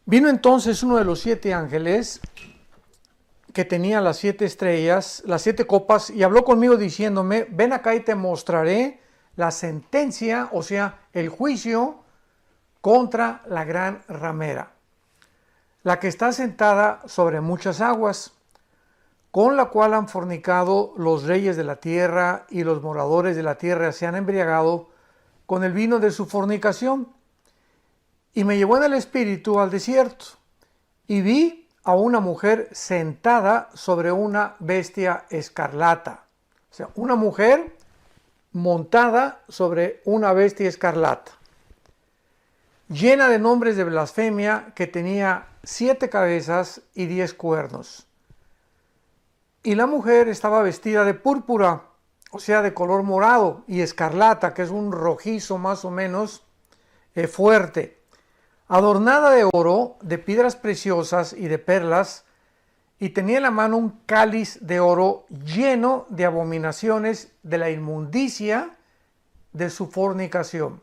Vino entonces uno de los 7 ángeles que tenía las 7 estrellas, las 7 copas, y habló conmigo diciéndome, ven acá y te mostraré la sentencia, o sea, el juicio contra la gran ramera, la que está sentada sobre muchas aguas, con la cual han fornicado los reyes de la tierra, y los moradores de la tierra se han embriagado con el vino de su fornicación. Y me llevó en el espíritu al desierto, y vi a una mujer sentada sobre una bestia escarlata. O sea, una mujer montada sobre una bestia escarlata, llena de nombres de blasfemia, que tenía 7 cabezas y 10 cuernos. Y la mujer estaba vestida de púrpura, o sea, de color morado, y escarlata, que es un rojizo más o menos fuerte, adornada de oro, de piedras preciosas y de perlas, y tenía en la mano un cáliz de oro lleno de abominaciones de la inmundicia de su fornicación.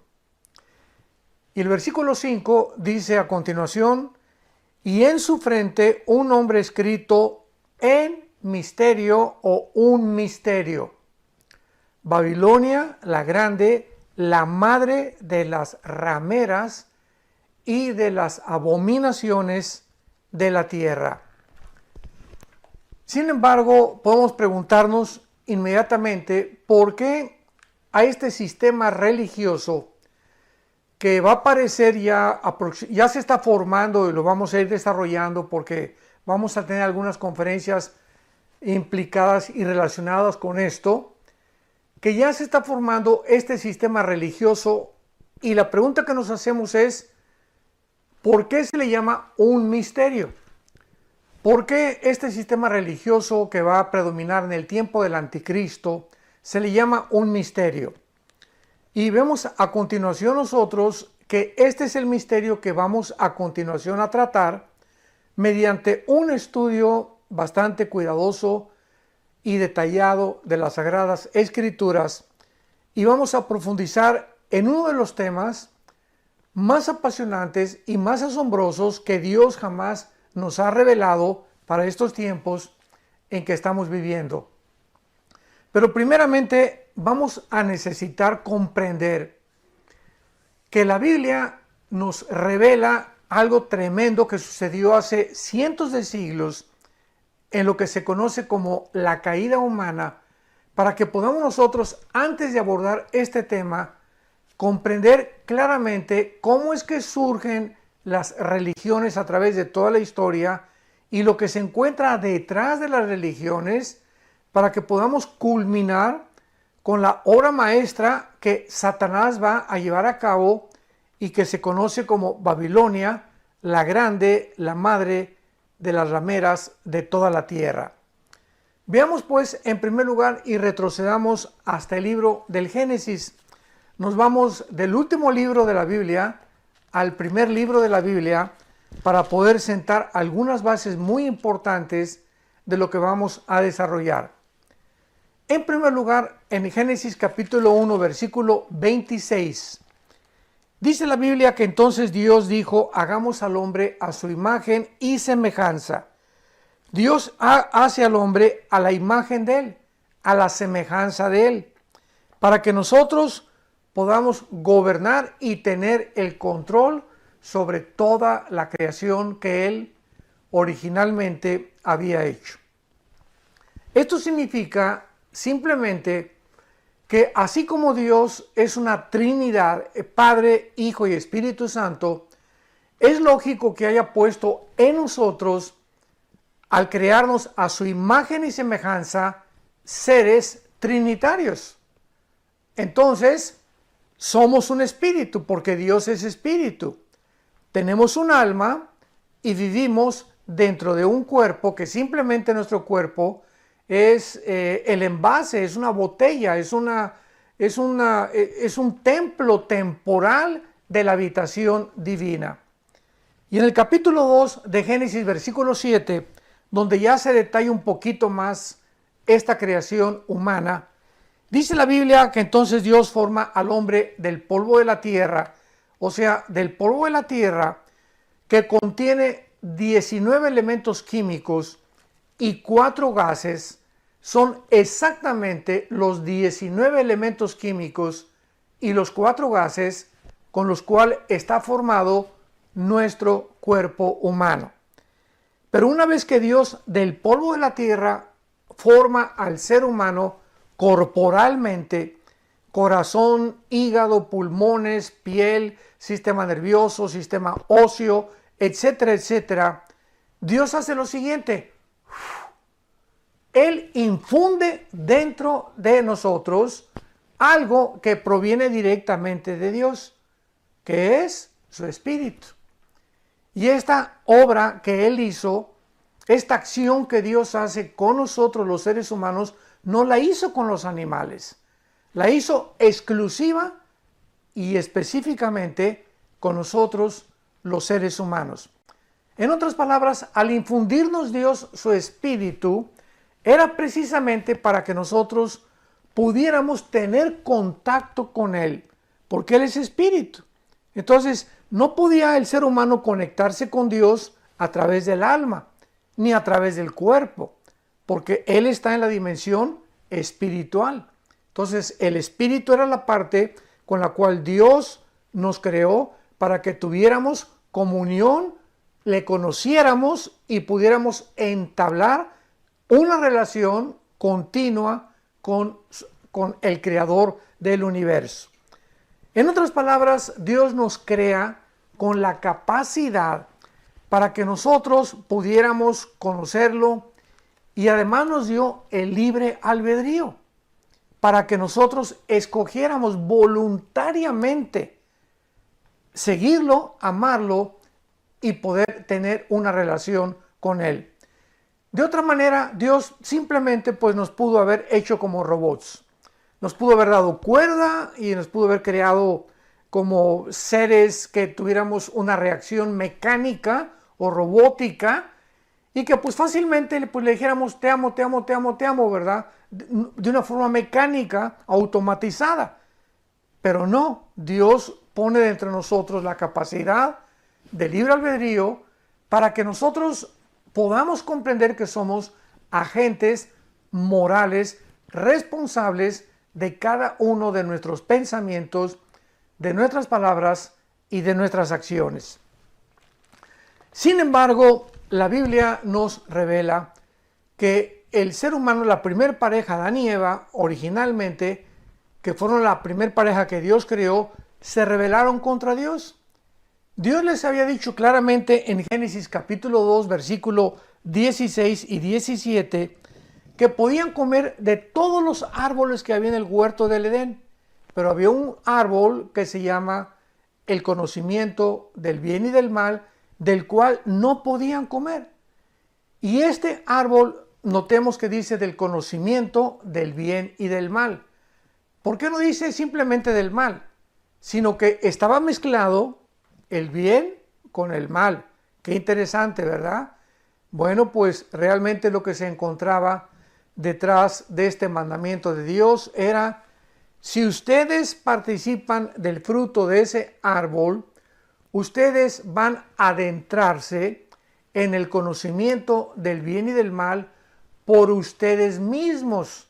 Y el versículo 5 dice a continuación, y en su frente un nombre escrito en misterio o un misterio. Babilonia la grande, la madre de las rameras y de las abominaciones de la tierra. Sin embargo, podemos preguntarnos inmediatamente por qué a este sistema religioso que va a aparecer ya se está formando, y lo vamos a ir desarrollando porque vamos a tener algunas conferencias implicadas y relacionadas con esto, que ya se está formando este sistema religioso, y la pregunta que nos hacemos es, ¿por qué se le llama un misterio? ¿Por qué este sistema religioso que va a predominar en el tiempo del anticristo se le llama un misterio? Y vemos a continuación nosotros que este es el misterio que vamos a continuación a tratar mediante un estudio bastante cuidadoso y detallado de las Sagradas Escrituras, y vamos a profundizar en uno de los temas más apasionantes y más asombrosos que Dios jamás nos ha revelado para estos tiempos en que estamos viviendo. Pero primeramente vamos a necesitar comprender que la Biblia nos revela algo tremendo que sucedió hace cientos de siglos en lo que se conoce como la caída humana, para que podamos nosotros, antes de abordar este tema, comprender claramente cómo es que surgen las religiones a través de toda la historia y lo que se encuentra detrás de las religiones, para que podamos culminar con la obra maestra que Satanás va a llevar a cabo y que se conoce como Babilonia, la grande, la madre de las rameras de toda la tierra. Veamos pues en primer lugar y retrocedamos hasta el libro del Génesis. Nos vamos del último libro de la Biblia al primer libro de la Biblia para poder sentar algunas bases muy importantes de lo que vamos a desarrollar. En primer lugar, en Génesis capítulo 1, versículo 26, dice la Biblia que entonces Dios dijo, hagamos al hombre a su imagen y semejanza. Dios hace al hombre a la imagen de él, a la semejanza de él, para que nosotros podamos gobernar y tener el control sobre toda la creación que él originalmente había hecho. Esto significa simplemente que así como Dios es una Trinidad, Padre, Hijo y Espíritu Santo, es lógico que haya puesto en nosotros, al crearnos a su imagen y semejanza, seres trinitarios. Entonces, somos un espíritu, porque Dios es espíritu. Tenemos un alma y vivimos dentro de un cuerpo que simplemente nuestro cuerpo es el envase, es una botella, es un templo temporal de la habitación divina. Y en el capítulo 2 de Génesis, versículo 7, donde ya se detalla un poquito más esta creación humana, dice la Biblia que entonces Dios forma al hombre del polvo de la tierra, o sea, del polvo de la tierra, que contiene 19 elementos químicos y 4 gases, son exactamente los 19 elementos químicos y los 4 gases con los cuales está formado nuestro cuerpo humano. Pero una vez que Dios del polvo de la tierra forma al ser humano corporalmente, corazón, hígado, pulmones, piel, sistema nervioso, sistema óseo, etcétera, etcétera, Dios hace lo siguiente: Él infunde dentro de nosotros algo que proviene directamente de Dios, que es su Espíritu. Y esta obra que Él hizo, esta acción que Dios hace con nosotros los seres humanos, no la hizo con los animales. La hizo exclusiva y específicamente con nosotros los seres humanos. En otras palabras, al infundirnos Dios su Espíritu, era precisamente para que nosotros pudiéramos tener contacto con Él, porque Él es Espíritu. Entonces, no podía el ser humano conectarse con Dios a través del alma, ni a través del cuerpo, porque Él está en la dimensión espiritual. Entonces, el Espíritu era la parte con la cual Dios nos creó para que tuviéramos comunión, le conociéramos y pudiéramos entablar una relación continua con el Creador del universo. En otras palabras, Dios nos crea con la capacidad para que nosotros pudiéramos conocerlo, y además nos dio el libre albedrío para que nosotros escogiéramos voluntariamente seguirlo, amarlo y poder tener una relación con Él. De otra manera, Dios simplemente pues nos pudo haber hecho como robots. Nos pudo haber dado cuerda y nos pudo haber creado como seres que tuviéramos una reacción mecánica o robótica y que pues fácilmente pues, le dijéramos te amo, te amo, te amo, te amo, ¿verdad? De una forma mecánica, automatizada. Pero no, Dios pone entre nosotros la capacidad de libre albedrío para que nosotros podamos comprender que somos agentes morales responsables de cada uno de nuestros pensamientos, de nuestras palabras y de nuestras acciones. Sin embargo, la Biblia nos revela que el ser humano, la primer pareja, Adán y Eva, originalmente, que fueron la primer pareja que Dios creó, se rebelaron contra Dios. Dios les había dicho claramente en Génesis capítulo 2, versículo 16 y 17, que podían comer de todos los árboles que había en el huerto del Edén, pero había un árbol que se llama el conocimiento del bien y del mal, del cual no podían comer. Y este árbol, notemos que dice del conocimiento del bien y del mal. ¿Por qué no dice simplemente del mal? Sino que estaba mezclado el bien con el mal. Qué interesante, ¿verdad? Bueno, pues realmente lo que se encontraba detrás de este mandamiento de Dios era: si ustedes participan del fruto de ese árbol, ustedes van a adentrarse en el conocimiento del bien y del mal por ustedes mismos.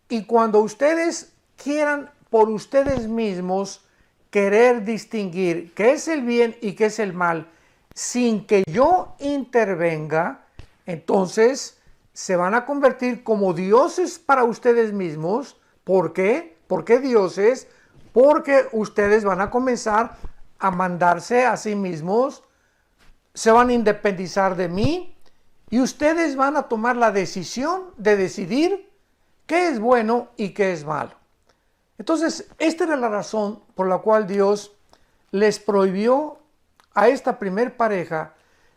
Y cuando ustedes quieran por ustedes mismos querer distinguir qué es el bien y qué es el mal, sin que yo intervenga, entonces se van a convertir como dioses para ustedes mismos. ¿Por qué? ¿Por qué dioses? Porque ustedes van a comenzar a mandarse a sí mismos, se van a independizar de mí y ustedes van a tomar la decisión de decidir qué es bueno y qué es malo. Entonces, esta era la razón por la cual Dios les prohibió a esta primer pareja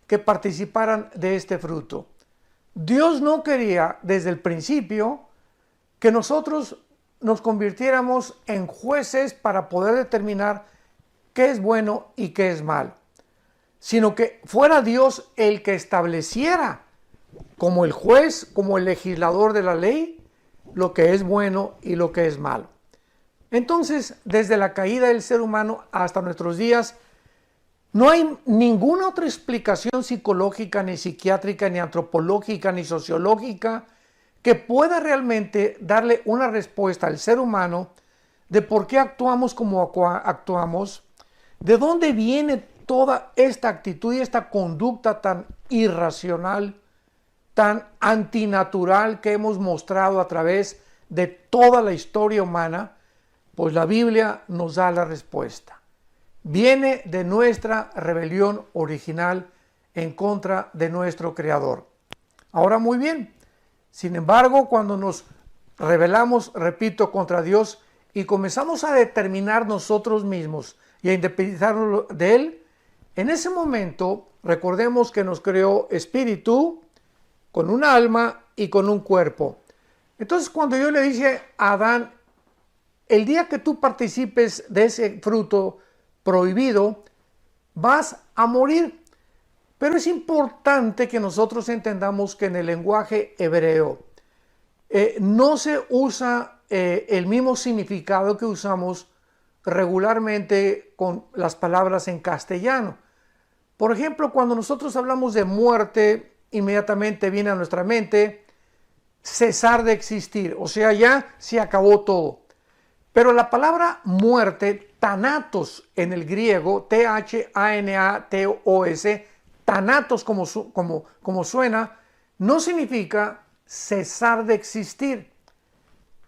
que participaran de este fruto. Dios no quería desde el principio que nosotros nos convirtiéramos en jueces para poder determinar qué es bueno y qué es malo, sino que fuera Dios el que estableciera como el juez, como el legislador de la ley, lo que es bueno y lo que es malo. Entonces, desde la caída del ser humano hasta nuestros días, No hay ninguna otra explicación psicológica, ni psiquiátrica, ni antropológica, ni sociológica que pueda realmente darle una respuesta al ser humano de por qué actuamos como actuamos, de dónde viene toda esta actitud y esta conducta tan irracional, tan antinatural que hemos mostrado a través de toda la historia humana. Pues la Biblia nos da la respuesta. Viene de nuestra rebelión original en contra de nuestro Creador. Ahora, muy bien, sin embargo, cuando nos rebelamos, repito, contra Dios y comenzamos a determinar nosotros mismos y a independizarnos de Él, en ese momento recordemos que nos creó espíritu, con un alma y con un cuerpo. Entonces, cuando yo le dije a Adán, el día que tú participes de ese fruto prohibido, vas a morir. Pero es importante que nosotros entendamos que en el lenguaje hebreo no se usa el mismo significado que usamos regularmente con las palabras en castellano. Por ejemplo, cuando nosotros hablamos de muerte, inmediatamente viene a nuestra mente cesar de existir, o sea, ya se acabó todo. Pero la palabra muerte, thanatos en el griego, T-H-A-N-A-T-O-S, thanatos como suena, no significa cesar de existir.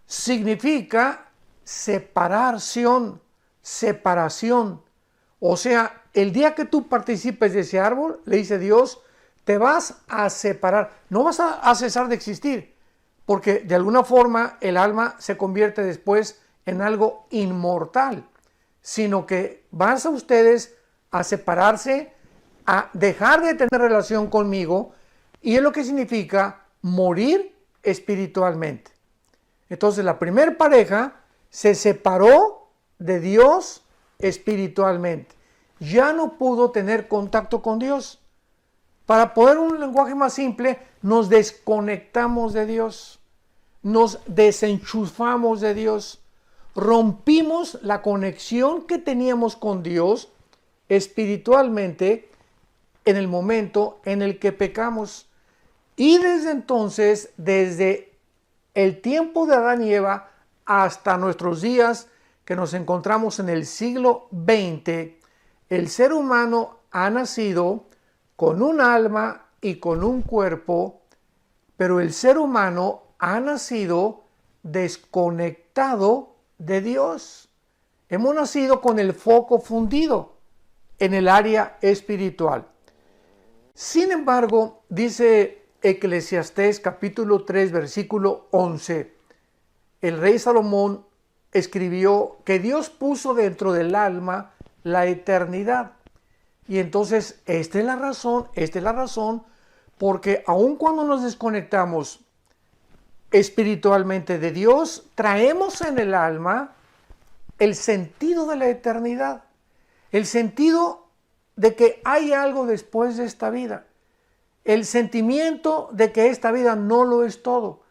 Significa separación. O sea, el día que tú participes de ese árbol, le dice Dios, te vas a separar. No vas a cesar de existir, porque de alguna forma el alma se convierte después en algo inmortal, sino que vas a ustedes a separarse, a dejar de tener relación conmigo, y es lo que significa morir espiritualmente. Entonces la primer pareja se separó de Dios espiritualmente. Ya no pudo tener contacto con Dios. Para poner un lenguaje más simple, nos desconectamos de Dios, nos desenchufamos de Dios, rompimos la conexión que teníamos con Dios espiritualmente en el momento en el que pecamos. Y desde entonces, desde el tiempo de Adán y Eva hasta nuestros días que nos encontramos en el siglo XX, el ser humano ha nacido con un alma y con un cuerpo, pero el ser humano ha nacido desconectado de Dios. Hemos nacido con el foco fundido en el área espiritual. Sin embargo, dice Eclesiastés capítulo 3, versículo 11, el rey Salomón escribió que Dios puso dentro del alma la eternidad. Y entonces esta es la razón, porque aun cuando nos desconectamos espiritualmente de Dios, traemos en el alma el sentido de la eternidad, el sentido de que hay algo después de esta vida, el sentimiento de que esta vida no lo es todo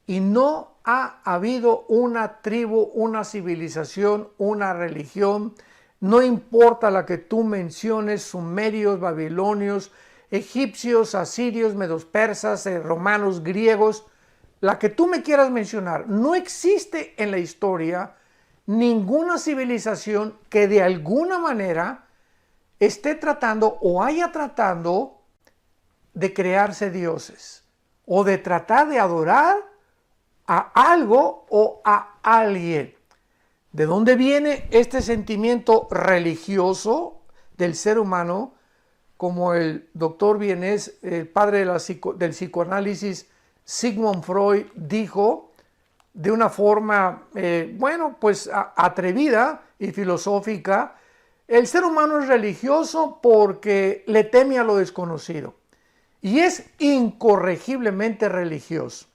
y no ha habido una tribu, una civilización, una religión, no importa la que tú menciones, sumerios, babilonios, egipcios, asirios, medos persas, romanos, griegos, la que tú me quieras mencionar, no existe en la historia ninguna civilización que de alguna manera esté tratando o haya tratando de crearse dioses o de tratar de adorar a algo o a alguien. ¿De dónde viene este sentimiento religioso del ser humano? Como el doctor vienés, el padre del psicoanálisis, Sigmund Freud, dijo de una forma, atrevida y filosófica, el ser humano es religioso porque le teme a lo desconocido y es incorregiblemente religioso.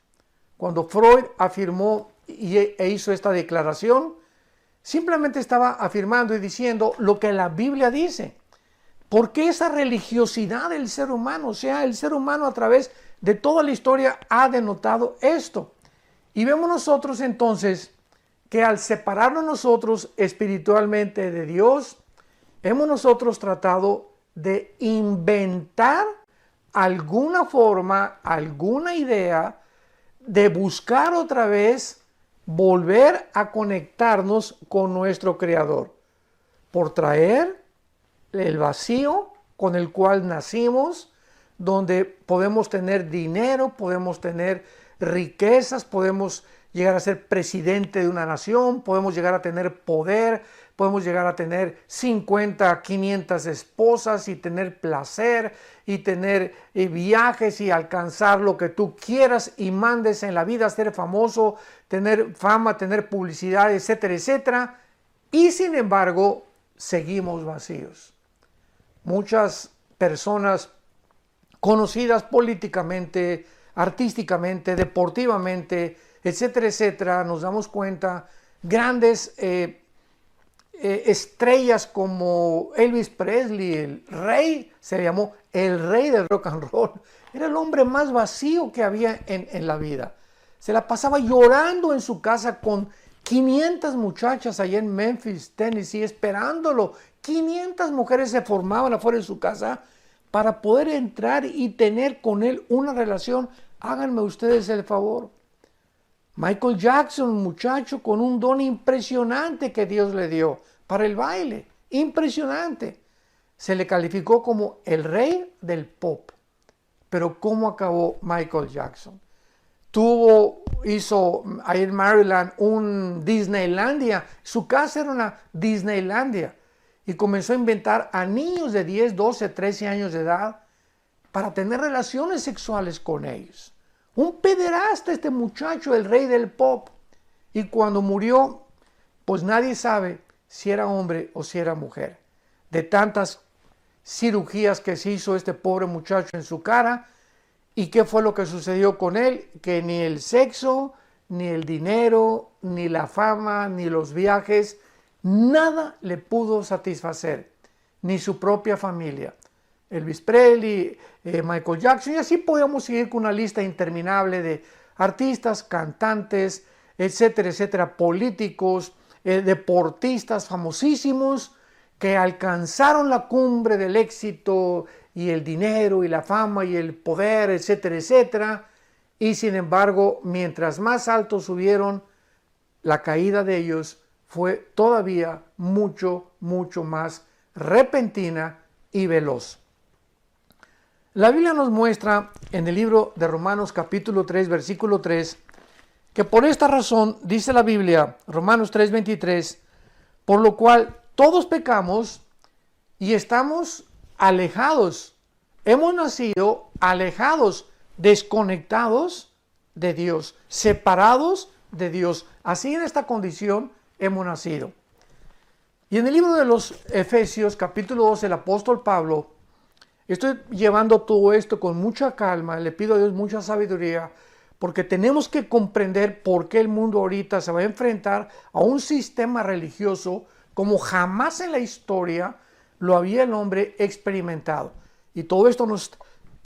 Cuando Freud afirmó e hizo esta declaración, simplemente estaba afirmando y diciendo lo que la Biblia dice. ¿Por qué esa religiosidad del ser humano? O sea, el ser humano a través de toda la historia ha denotado esto. Y vemos nosotros entonces que al separarnos nosotros espiritualmente de Dios, hemos nosotros tratado de inventar alguna forma, alguna idea de buscar otra vez volver a conectarnos con nuestro Creador, por traer el vacío con el cual nacimos, donde podemos tener dinero, podemos tener riquezas, podemos llegar a ser presidente de una nación, podemos llegar a tener poder, podemos llegar a tener 50, 500 esposas y tener placer y tener viajes y alcanzar lo que tú quieras y mandes en la vida, ser famoso, tener fama, tener publicidad, etcétera, etcétera. Y sin embargo, seguimos vacíos. Muchas personas conocidas políticamente, artísticamente, deportivamente, etcétera, etcétera, nos damos cuenta, grandes estrellas como Elvis Presley, el rey, se le llamó el rey del rock and roll, era el hombre más vacío que había en la vida. Se la pasaba llorando en su casa con 500 muchachas allá en Memphis, Tennessee, esperándolo. 500 mujeres se formaban afuera de su casa para poder entrar y tener con él una relación. Háganme ustedes el favor. Michael Jackson, un muchacho con un don impresionante que Dios le dio para el baile. Impresionante. Se le calificó como el rey del pop. Pero ¿cómo acabó Michael Jackson? Hizo ahí en Maryland un Disneylandia. Su casa era una Disneylandia. Y comenzó a inventar a niños de 10, 12, 13 años de edad para tener relaciones sexuales con ellos. Un pederasta este muchacho, el rey del pop. Y cuando murió, pues nadie sabe si era hombre o si era mujer. De tantas cirugías que se hizo este pobre muchacho en su cara. ¿Y qué fue lo que sucedió con él? Que ni el sexo, ni el dinero, ni la fama, ni los viajes, nada le pudo satisfacer, ni su propia familia. Elvis Presley, Michael Jackson, y así podemos seguir con una lista interminable de artistas, cantantes, etcétera, etcétera, políticos, deportistas famosísimos que alcanzaron la cumbre del éxito y el dinero y la fama y el poder, etcétera, etcétera, y sin embargo, mientras más alto subieron, la caída de ellos fue todavía mucho, mucho más repentina y veloz. La Biblia nos muestra en el libro de Romanos capítulo 3, versículo 3, que por esta razón, dice la Biblia, Romanos 3, 23, por lo cual todos pecamos y estamos alejados. Hemos nacido alejados, desconectados de Dios, separados de Dios. Así en esta condición hemos nacido. Y en el libro de los Efesios, capítulo 2, el apóstol Pablo, estoy llevando todo esto con mucha calma, le pido a Dios mucha sabiduría, porque tenemos que comprender por qué el mundo ahorita se va a enfrentar a un sistema religioso como jamás en la historia lo había el hombre experimentado. Y todo esto nos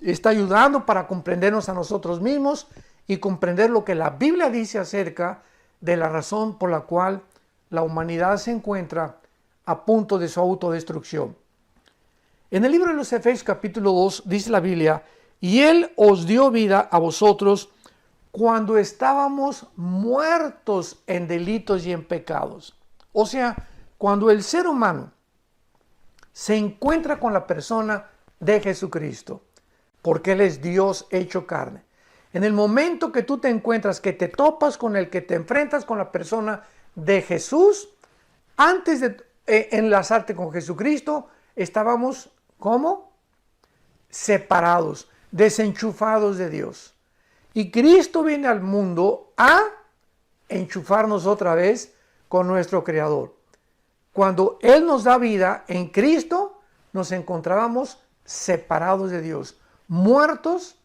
está ayudando para comprendernos a nosotros mismos y comprender lo que la Biblia dice acerca de la razón por la cual la humanidad se encuentra a punto de su autodestrucción. En el libro de los Efesios capítulo 2 dice la Biblia, y Él os dio vida a vosotros cuando estábamos muertos en delitos y en pecados. O sea, cuando el ser humano se encuentra con la persona de Jesucristo, porque Él es Dios hecho carne. En el momento que tú te encuentras, que te topas con el que te enfrentas con la persona de Jesús, antes de enlazarte con Jesucristo, estábamos, ¿cómo? Separados, desenchufados de Dios. Y Cristo viene al mundo a enchufarnos otra vez con nuestro Creador. Cuando Él nos da vida en Cristo, nos encontrábamos separados de Dios, muertos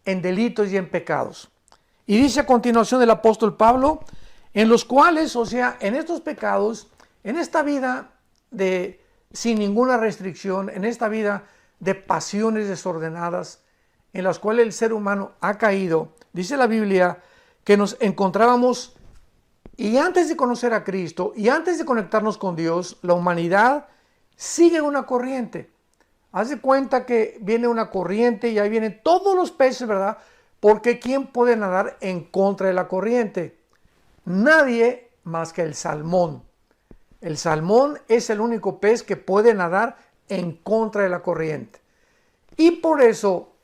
en delitos y en pecados. Y dice a continuación el apóstol Pablo, en los cuales, o sea, en estos pecados, en esta vida sin ninguna restricción, en esta vida de pasiones desordenadas, en las cuales el ser humano ha caído, dice la Biblia que nos encontrábamos, y antes de conocer a Cristo, y antes de conectarnos con Dios, la humanidad siguen una corriente. Haz de cuenta que viene una corriente y ahí vienen todos los peces, ¿verdad? Porque ¿quién puede nadar en contra de la corriente? Nadie más que el salmón. El salmón es el único pez que puede nadar en contra de la corriente. Y por eso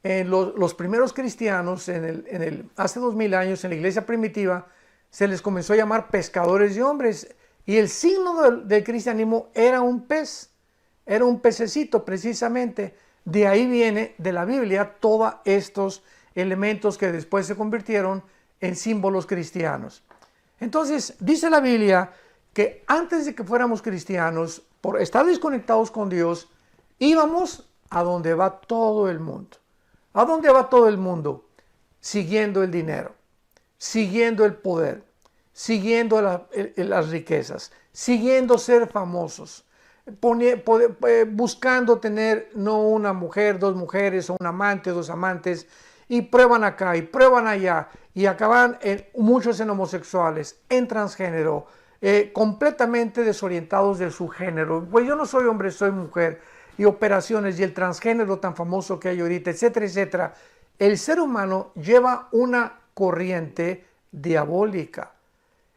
los primeros cristianos hace 2000 años en la iglesia primitiva se les comenzó a llamar pescadores de hombres. Y el signo del cristianismo era un pez. Era un pececito precisamente. De ahí viene de la Biblia todos estos elementos que después se convirtieron en símbolos cristianos. Entonces dice la Biblia que antes de que fuéramos cristianos, por estar desconectados con Dios, íbamos a donde va todo el mundo. ¿A dónde va todo el mundo? Siguiendo el dinero, siguiendo el poder, siguiendo las riquezas, siguiendo ser famosos, buscando tener no una mujer, dos mujeres o un amante, dos amantes, y prueban acá y prueban allá y acaban muchos en homosexuales, en transgénero, completamente desorientados de su género. Pues yo no soy hombre, soy mujer, y operaciones y el transgénero tan famoso que hay ahorita, etcétera, etcétera. El ser humano lleva una corriente diabólica.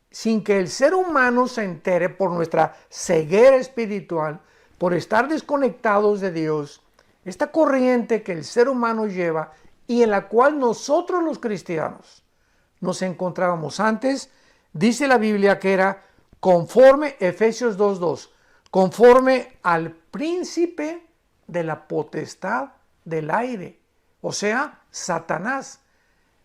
Sin que el ser humano se entere por nuestra ceguera espiritual, por estar desconectados de Dios, esta corriente que el ser humano lleva y en la cual nosotros los cristianos nos encontrábamos antes, dice la Biblia que era conforme, Efesios 2:2, conforme al príncipe de la potestad del aire, o sea, Satanás.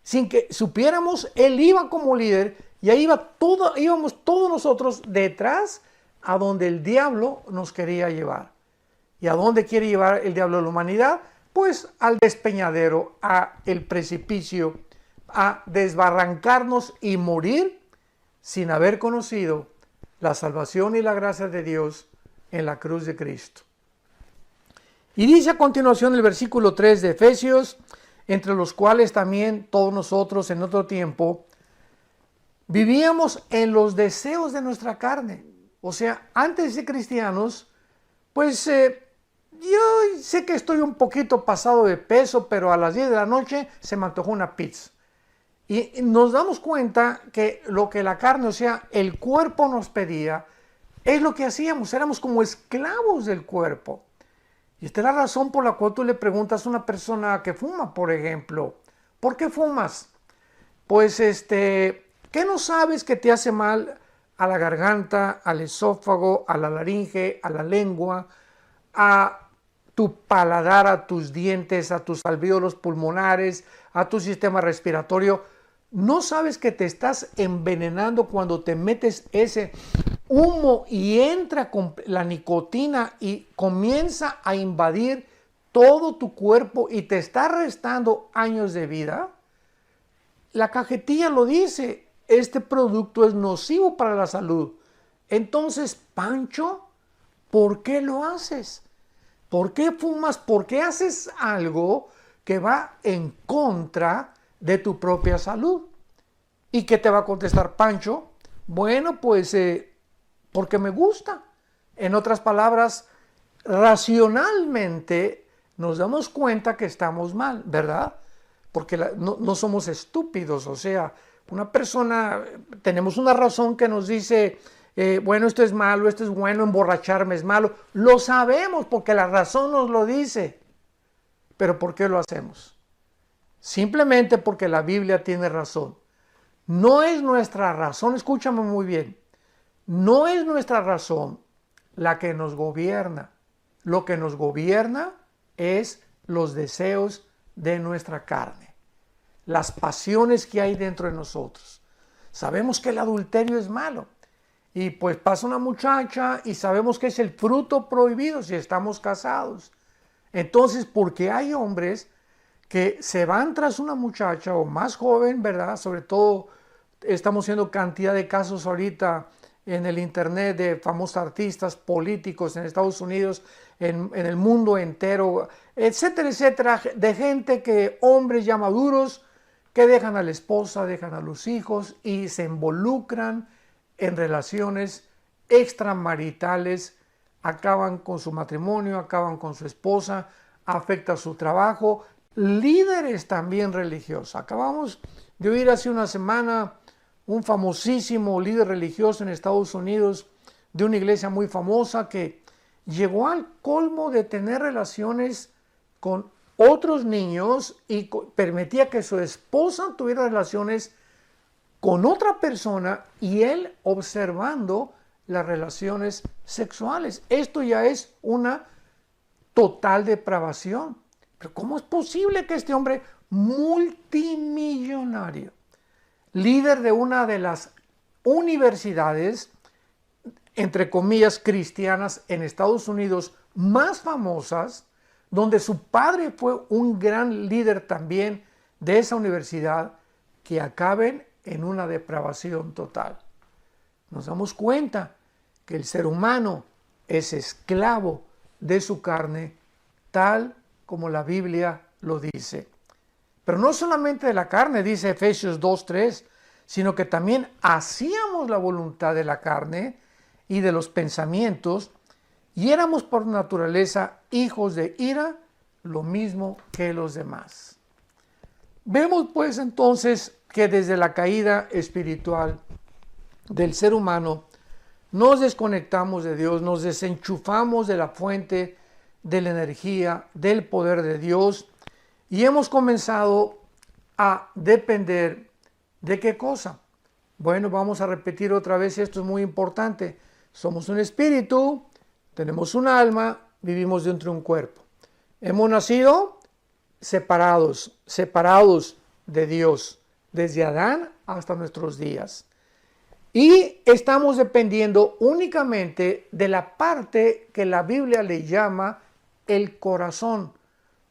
Sin que supiéramos, él iba como líder y ahí íbamos todos nosotros detrás a donde el diablo nos quería llevar. ¿Y a dónde quiere llevar el diablo a la humanidad? Pues al despeñadero, a el precipicio, a desbarrancarnos y morir sin haber conocido la salvación y la gracia de Dios en la cruz de Cristo. Y dice a continuación el versículo 3 de Efesios, entre los cuales también todos nosotros en otro tiempo vivíamos en los deseos de nuestra carne. O sea, antes de ser cristianos, pues yo sé que estoy un poquito pasado de peso, pero a las 10 de la noche se me antojó una pizza. Y nos damos cuenta que lo que la carne, o sea, el cuerpo nos pedía, es lo que hacíamos, éramos como esclavos del cuerpo. Y esta es la razón por la cual tú le preguntas a una persona que fuma, por ejemplo, ¿por qué fumas? Pues, ¿qué no sabes que te hace mal a la garganta, al esófago, a la laringe, a la lengua, a tu paladar, a tus dientes, a tus alvéolos pulmonares, a tu sistema respiratorio? ¿No sabes que te estás envenenando cuando te metes ese humo y entra con la nicotina y comienza a invadir todo tu cuerpo y te está restando años de vida? La cajetilla lo dice, este producto es nocivo para la salud. Entonces, Pancho, ¿por qué lo haces? ¿Por qué fumas? ¿Por qué haces algo que va en contra de tu propia salud? ¿Y qué te va a contestar Pancho? Bueno, pues porque me gusta. En otras palabras, racionalmente nos damos cuenta que estamos mal, ¿verdad? Porque no somos estúpidos, o sea, una persona, tenemos una razón que nos dice, bueno, esto es malo, esto es bueno, emborracharme es malo. Lo sabemos porque la razón nos lo dice. Pero ¿por qué lo hacemos? Simplemente porque la Biblia tiene razón. No es nuestra razón, escúchame muy bien, no es nuestra razón la que nos gobierna. Lo que nos gobierna es los deseos de nuestra carne, las pasiones que hay dentro de nosotros. Sabemos que el adulterio es malo y pues pasa una muchacha y sabemos que es el fruto prohibido si estamos casados. Entonces, porque hay hombres que se van tras una muchacha o más joven, ¿verdad? Sobre todo estamos viendo cantidad de casos ahorita en el internet de famosos artistas políticos en Estados Unidos, en el mundo entero, etcétera, etcétera, de gente que, hombres ya maduros, que dejan a la esposa, dejan a los hijos y se involucran en relaciones extramaritales acaban con su matrimonio, acaban con su esposa, afecta su trabajo. Líderes también religiosos. Acabamos de oír hace una semana un famosísimo líder religioso en Estados Unidos de una iglesia muy famosa que llegó al colmo de tener relaciones con otros niños y permitía que su esposa tuviera relaciones con otra persona y él observando las relaciones sexuales. Esto ya es una total depravación. Pero ¿cómo es posible que este hombre multimillonario, líder de una de las universidades, entre comillas, cristianas en Estados Unidos más famosas, donde su padre fue un gran líder también de esa universidad, que acaben en una depravación total? Nos damos cuenta que el ser humano es esclavo de su carne, tal como la Biblia lo dice. Pero no solamente de la carne, dice Efesios 2:3, sino que también hacíamos la voluntad de la carne y de los pensamientos, y éramos por naturaleza hijos de ira, lo mismo que los demás. Vemos pues entonces que desde la caída espiritual del ser humano nos desconectamos de Dios, nos desenchufamos de la fuente de la energía, del poder de Dios, y hemos comenzado a depender de ¿qué cosa? Bueno, vamos a repetir otra vez, esto es muy importante. Somos un espíritu, tenemos un alma, vivimos dentro de un cuerpo. Hemos nacido separados de Dios, desde Adán hasta nuestros días. Y estamos dependiendo únicamente de la parte que la Biblia le llama el corazón,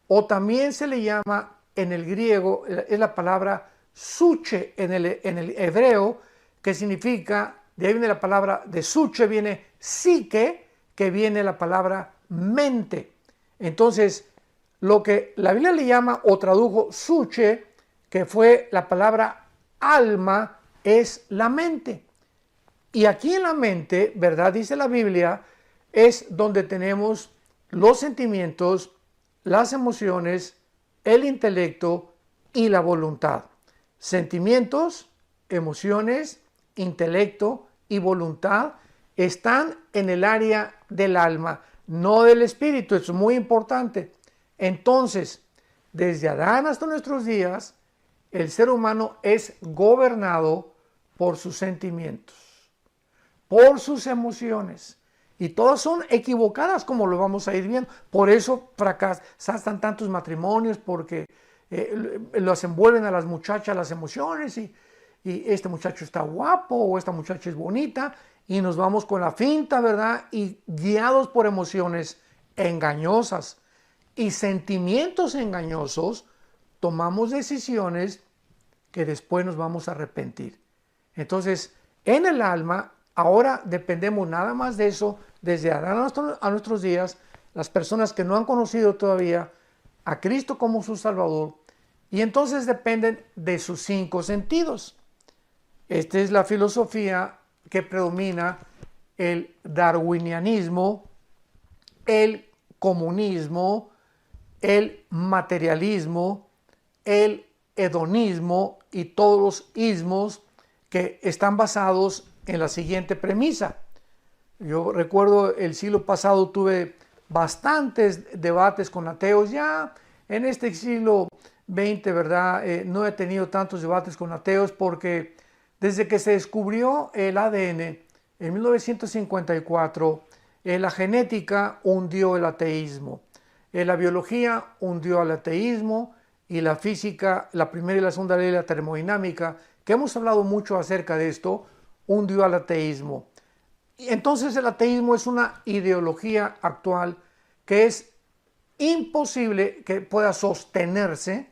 o también se le llama en el griego, es la palabra suche en el hebreo, que significa, de ahí viene la palabra de suche, viene psique, que viene la palabra mente. Entonces, lo que la Biblia le llama o tradujo suche, que fue la palabra alma, es la mente. Y aquí en la mente, ¿verdad? Dice la Biblia, es donde tenemos los sentimientos, las emociones, el intelecto y la voluntad. Sentimientos, emociones, intelecto y voluntad están en el área del alma, no del espíritu. Eso es muy importante. Entonces, desde Adán hasta nuestros días, el ser humano es gobernado por sus sentimientos, por sus emociones. Y todas son equivocadas, como lo vamos a ir viendo. Por eso fracasan tantos matrimonios, porque los envuelven a las muchachas las emociones y este muchacho está guapo o esta muchacha es bonita y nos vamos con la finta, ¿verdad? Y guiados por emociones engañosas y sentimientos engañosos, tomamos decisiones que después nos vamos a arrepentir. Entonces, en el alma, ahora dependemos nada más de eso, desde Adán a nuestros días, las personas que no han conocido todavía a Cristo como su Salvador, y entonces dependen de sus 5 sentidos. Esta es la filosofía que predomina: el darwinianismo, el comunismo, el materialismo, el hedonismo y todos los ismos que están basados en la siguiente premisa. Yo recuerdo el siglo pasado tuve bastantes debates con ateos. Ya en este siglo XX, ¿verdad? No he tenido tantos debates con ateos, porque desde que se descubrió el ADN en 1954, la genética hundió el ateísmo, la biología hundió el ateísmo, y la física, la primera y la segunda ley de la termodinámica, que hemos hablado mucho acerca de esto, hundió al ateísmo. Y entonces el ateísmo es una ideología actual que es imposible que pueda sostenerse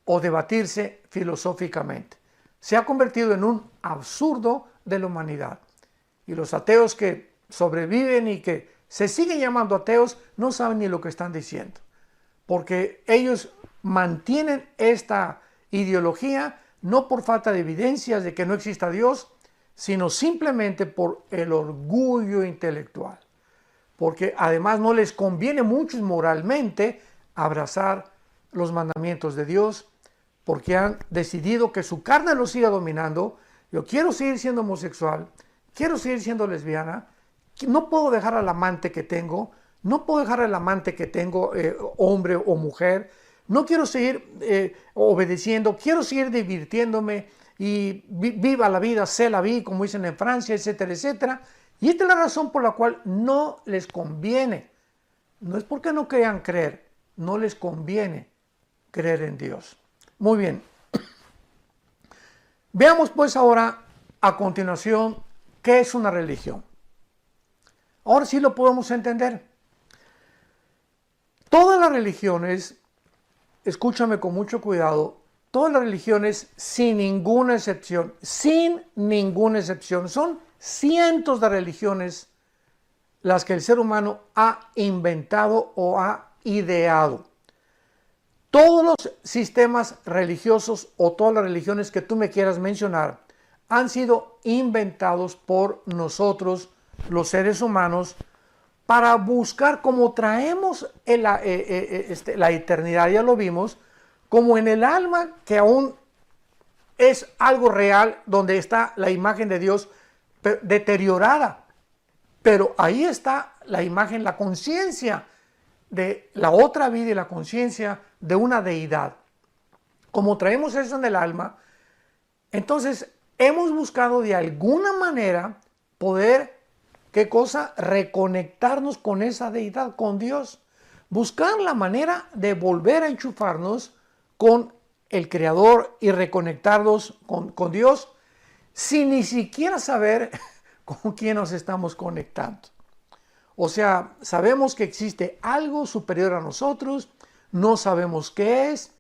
o debatirse filosóficamente. Se ha convertido en un absurdo de la humanidad. Y los ateos que sobreviven y que se siguen llamando ateos no saben ni lo que están diciendo, porque ellos mantienen esta ideología no por falta de evidencias de que no exista Dios, sino simplemente por el orgullo intelectual. porque además no les conviene mucho moralmente abrazar los mandamientos de Dios, porque han decidido que su carne los siga dominando. Yo quiero seguir siendo homosexual, quiero seguir siendo lesbiana, no puedo dejar al amante que tengo, no puedo dejar al amante que tengo, hombre o mujer, no quiero seguir obedeciendo, quiero seguir divirtiéndome y viva la vida, c'est la vie, como dicen en Francia, etcétera, etcétera. Y esta es la razón por la cual no les conviene. No es porque no quieran creer, no les conviene creer en Dios. Muy bien. Veamos pues ahora a continuación qué es una religión. Ahora sí lo podemos entender. Todas las religiones, escúchame con mucho cuidado, todas las religiones sin ninguna excepción, son cientos de religiones las que el ser humano ha inventado o ha ideado. Todos los sistemas religiosos o todas las religiones que tú me quieras mencionar han sido inventados por nosotros, los seres humanos, para buscar cómo traemos la eternidad, ya lo vimos, como en el alma que aún es algo real, donde está la imagen de Dios deteriorada. Pero ahí está la imagen, la conciencia de la otra vida y la conciencia de una deidad. Como traemos eso en el alma, entonces hemos buscado de alguna manera poder, ¿qué cosa? Reconectarnos con esa deidad, con Dios. Buscar la manera de volver a enchufarnos con el Creador y reconectarnos con Dios sin ni siquiera saber con quién nos estamos conectando. O sea, sabemos que existe algo superior a nosotros, no sabemos qué es,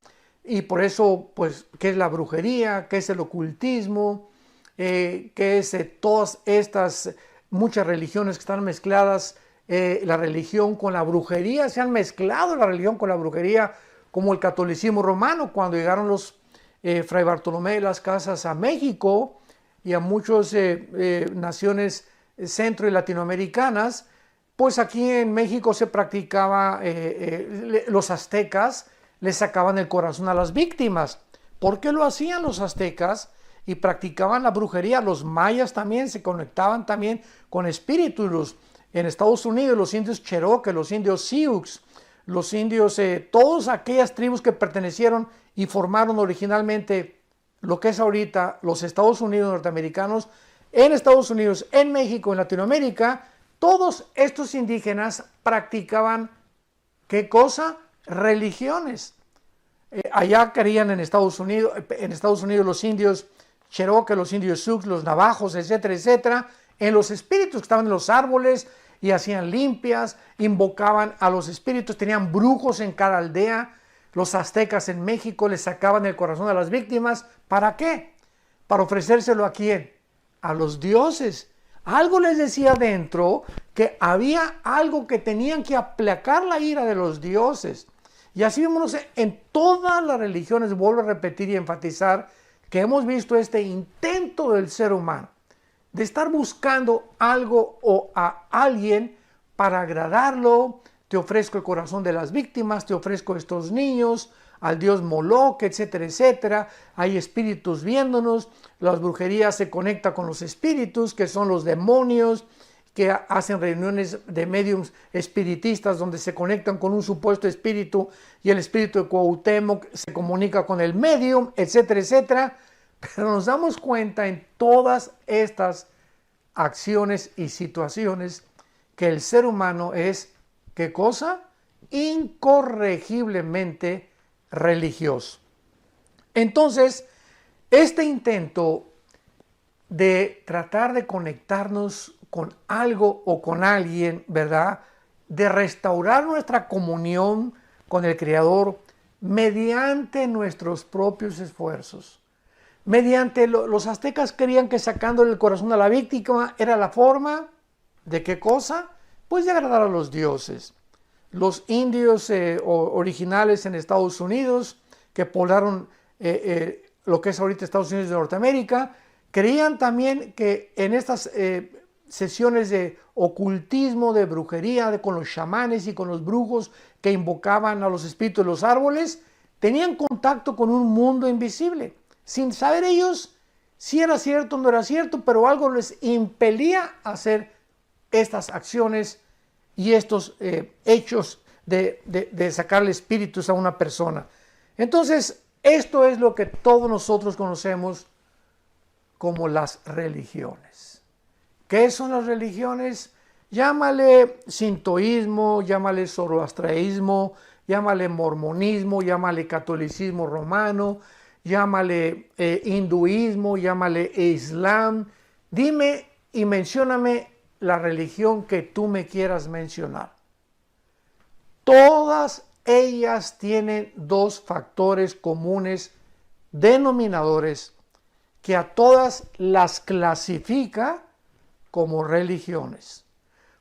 y por eso, pues, ¿qué es la brujería? ¿Qué es el ocultismo? ¿Qué es todas estas muchas religiones que están mezcladas? La religión con la brujería, se han mezclado la religión con la brujería, como el catolicismo romano, cuando llegaron los Fray Bartolomé de las Casas a México y a muchas naciones centro y latinoamericanas. Pues aquí en México se practicaba, los aztecas le sacaban el corazón a las víctimas. ¿Por qué lo hacían los aztecas? Y practicaban la brujería. Los mayas también se conectaban también con espíritus. En Estados Unidos los indios Cherokee, los indios Sioux, los indios, todas aquellas tribus que pertenecieron y formaron originalmente lo que es ahorita los Estados Unidos norteamericanos, en Estados Unidos, en México, en Latinoamérica, todos estos indígenas practicaban, ¿qué cosa? Religiones. Allá creían en Estados Unidos los indios Cherokee, los indios Sioux, los navajos, etcétera, etcétera, en los espíritus que estaban en los árboles y hacían limpias, invocaban a los espíritus, tenían brujos en cada aldea. Los aztecas en México les sacaban el corazón a las víctimas. ¿Para qué? Para ofrecérselo ¿a quién? A los dioses. Algo les decía dentro que había algo que tenían que aplacar la ira de los dioses. Y así vemos en todas las religiones, vuelvo a repetir y enfatizar, que hemos visto este intento del ser humano de estar buscando algo o a alguien para agradarlo. Te ofrezco el corazón de las víctimas, te ofrezco estos niños, al dios Moloch, etcétera, etcétera. Hay espíritus viéndonos, las brujerías se conecta con los espíritus, que son los demonios, que hacen reuniones de mediums espiritistas donde se conectan con un supuesto espíritu y el espíritu de Cuauhtémoc se comunica con el medium, etcétera, etcétera. Pero nos damos cuenta en todas estas acciones y situaciones que el ser humano es, ¿qué cosa? Incorregiblemente religioso. Entonces, este intento de tratar de conectarnos con algo o con alguien, ¿verdad? De restaurar nuestra comunión con el Creador mediante nuestros propios esfuerzos. Los aztecas creían que sacándole el corazón a la víctima era la forma de ¿qué cosa? Pues de agradar a los dioses. Los indios originales en Estados Unidos, que poblaron lo que es ahorita Estados Unidos de Norteamérica, creían también que en estas sesiones de ocultismo, de brujería, con los chamanes y con los brujos que invocaban a los espíritus de los árboles, tenían contacto con un mundo invisible, sin saber ellos si era cierto o no era cierto, pero algo les impelía a hacer estas acciones y estos hechos de sacarle espíritus a una persona. Entonces, esto es lo que todos nosotros conocemos como las religiones. ¿Qué son las religiones? Llámale sintoísmo, llámale zoroastraísmo, llámale mormonismo, llámale catolicismo romano, llámale hinduismo, llámale islam. Dime y mencióname la religión que tú me quieras mencionar. Todas ellas tienen dos factores comunes denominadores que a todas las clasifica como religiones.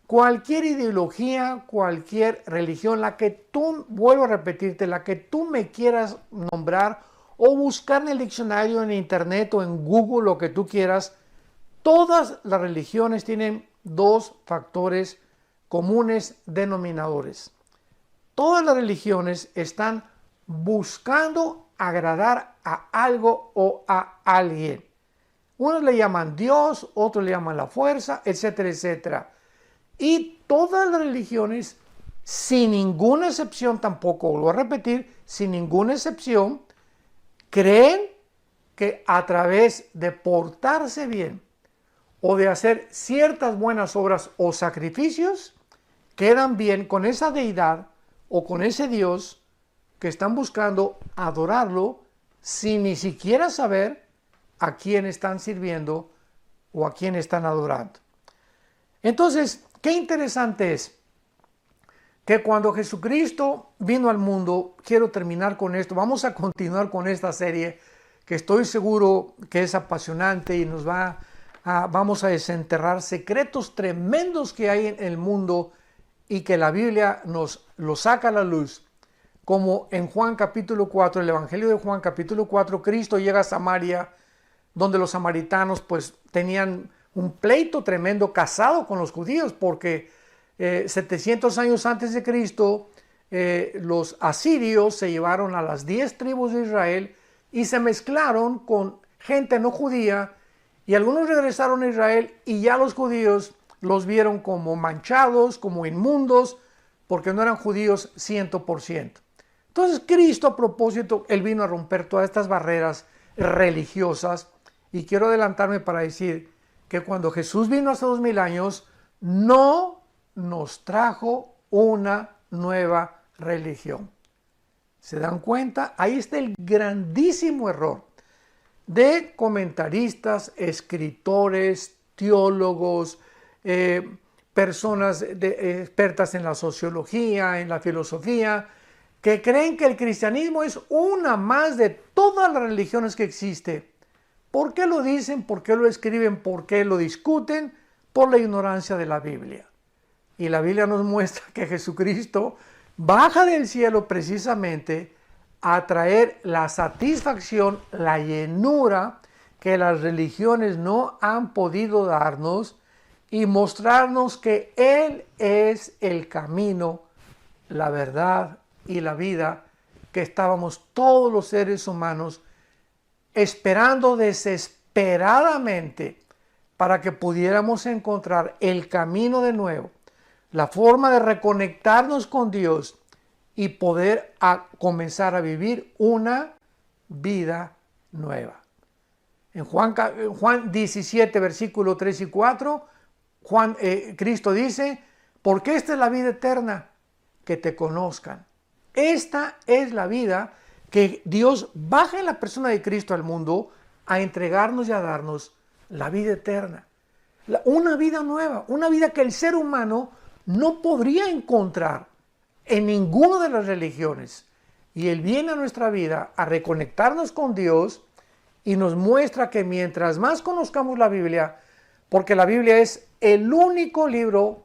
Cualquier ideología, cualquier religión, la que tú, vuelvo a repetirte, la que tú me quieras nombrar o buscar en el diccionario, en internet o en Google, lo que tú quieras, todas las religiones tienen dos factores comunes denominadores. Todas las religiones están buscando agradar a algo o a alguien. Unos le llaman Dios, otros le llaman la fuerza, etcétera, etcétera. Y todas las religiones, sin ninguna excepción tampoco, vuelvo a repetir, sin ninguna excepción, creen que a través de portarse bien o de hacer ciertas buenas obras o sacrificios, quedan bien con esa deidad o con ese Dios que están buscando adorarlo sin ni siquiera saber a quién están sirviendo o a quién están adorando. Entonces, qué interesante es que cuando Jesucristo vino al mundo, quiero terminar con esto, vamos a continuar con esta serie que estoy seguro que es apasionante y vamos a desenterrar secretos tremendos que hay en el mundo y que la Biblia nos lo saca a la luz. Como en Juan capítulo 4, el Evangelio de Juan capítulo 4, Cristo llega a Samaria, donde los samaritanos pues tenían un pleito tremendo casado con los judíos, porque 700 años antes de Cristo, los asirios se llevaron a las 10 tribus de Israel y se mezclaron con gente no judía, y algunos regresaron a Israel y ya los judíos los vieron como manchados, como inmundos, porque no eran judíos 100%. Entonces Cristo, a propósito, Él vino a romper todas estas barreras religiosas, y quiero adelantarme para decir que cuando Jesús vino hace 2000 años, no nos trajo una nueva religión. ¿Se dan cuenta? Ahí está el grandísimo error de comentaristas, escritores, teólogos, personas expertas en la sociología, en la filosofía, que creen que el cristianismo es una más de todas las religiones que existen. ¿Por qué lo dicen? ¿Por qué lo escriben? ¿Por qué lo discuten? Por la ignorancia de la Biblia. Y la Biblia nos muestra que Jesucristo baja del cielo precisamente a traer la satisfacción, la llenura que las religiones no han podido darnos, y mostrarnos que Él es el camino, la verdad y la vida, que estábamos todos los seres humanos esperando desesperadamente para que pudiéramos encontrar el camino de nuevo, la forma de reconectarnos con Dios y poder comenzar a vivir una vida nueva. En Juan 17, versículo 3 y 4, Cristo dice, porque esta es la vida eterna, que te conozcan. Esta es la vida que Dios baja en la persona de Cristo al mundo a entregarnos y a darnos la vida eterna. Una vida nueva, una vida que el ser humano no podría encontrar en ninguna de las religiones. Y Él viene a nuestra vida a reconectarnos con Dios y nos muestra que mientras más conozcamos la Biblia, porque la Biblia es el único libro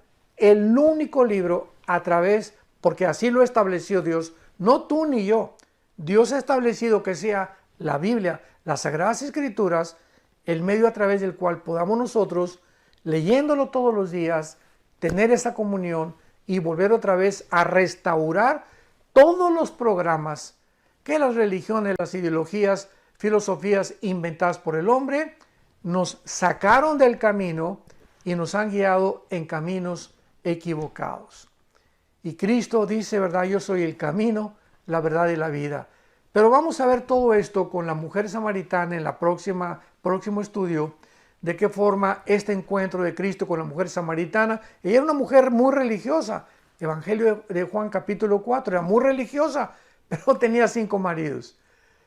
a través, porque así lo estableció Dios, no tú ni yo. Dios ha establecido que sea la Biblia, las Sagradas Escrituras, el medio a través del cual podamos nosotros leyéndolo todos los días, tener esa comunión y volver otra vez a restaurar todos los programas que las religiones, las ideologías, filosofías inventadas por el hombre nos sacaron del camino y nos han guiado en caminos equivocados. Y Cristo dice, ¿verdad? Yo soy el camino, la verdad y la vida. Pero vamos a ver todo esto con la mujer samaritana en la próximo estudio, de qué forma este encuentro de Cristo con la mujer samaritana. Ella era una mujer muy religiosa. Evangelio de Juan capítulo 4, era muy religiosa, pero tenía 5 maridos.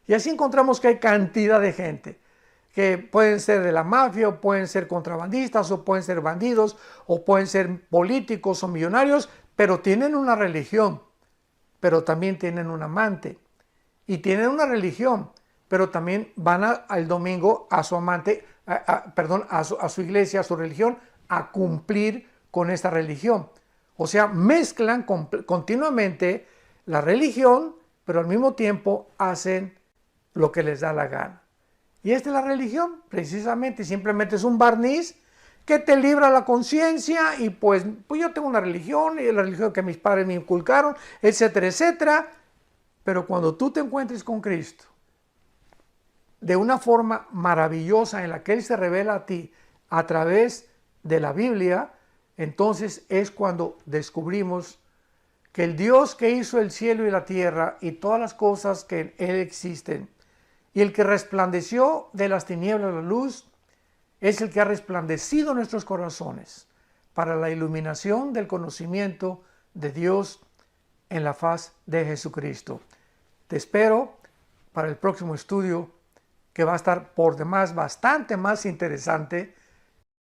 Y así encontramos que hay cantidad de gente que pueden ser de la mafia, o pueden ser contrabandistas, o pueden ser bandidos, o pueden ser políticos o millonarios, pero tienen una religión, pero también tienen un amante. Y tienen una religión, pero también van al domingo a su amante, a su iglesia, a su religión, a cumplir con esta religión. O sea, mezclan continuamente la religión, pero al mismo tiempo hacen lo que les da la gana. Y esta es la religión, precisamente, simplemente es un barniz que te libra la conciencia y pues yo tengo una religión, y la religión que mis padres me inculcaron, etcétera, etcétera. Pero cuando tú te encuentres con Cristo, de una forma maravillosa en la que Él se revela a ti a través de la Biblia, entonces es cuando descubrimos que el Dios que hizo el cielo y la tierra y todas las cosas que en Él existen, y el que resplandeció de las tinieblas la luz, es el que ha resplandecido nuestros corazones para la iluminación del conocimiento de Dios en la faz de Jesucristo. Te espero para el próximo estudio, que va a estar por demás bastante más interesante